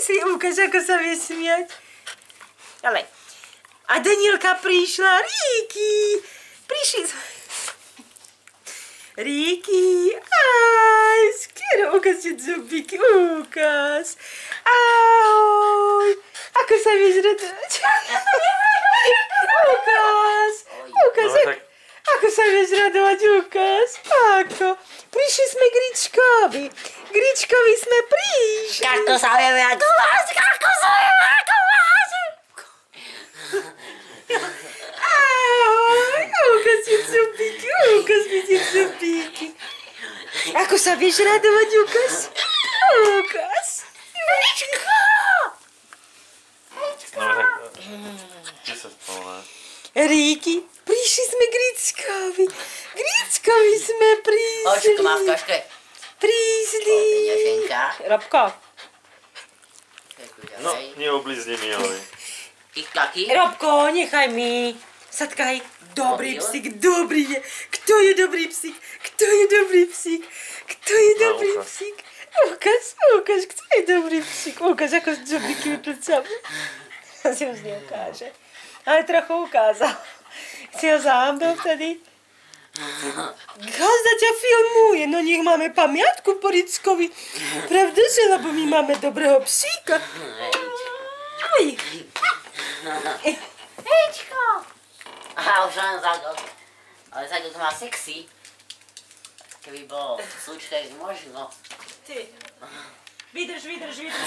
prísli, ukáž, ako sa vieš smiať. Ale. A Danielka prišla, Ríky. Prišli sme. Ríky, aj, skoro, ukáž tie zubíky, ukáž. Ahoj. Ako sa vieš radovať? Ukáž, ukáž. Ako sa vieš radovať, ukáž. Ako? Prišli sme Gričkovi. Gričkovi sme prišli. Kako sa vieme radovať, kako sa vieme radovať. Ahoj, ukáž tie zubíky, ukáž mi tie zubíky. Ako sa vieš radovať, ukáž? Ukáž. Gričko. Kde sa spolná? Ríky, prišli sme Gričkovi. Gričkovi sme prišli. Očko má v kaške. Prišli. Peňaženka. Robko. No, neoblízni mi, ale... Tik-taky. Robko, nechaj mi. Satkaj. Dobrý psík, dobrý je. Kto je dobrý psík? Kto je dobrý psík? Kto je dobrý psík? Ukáž, ukáž, kto je dobrý psík? Ukáž, ako zubíky vyplcam. Si už neukáže. Ale trochu ukázal. Si ho zámdol vtedy. Gazda ťa filmuje, no nech máme pamiatku po Rickovi. Pravda, že? Lebo my máme dobrého psíka. Aj. Hejčko. Aha, už len Zagok. Ale Zagok má sexy. Keby bol v slučke, možno. Ty. Vydrž, vydrž, vydrž.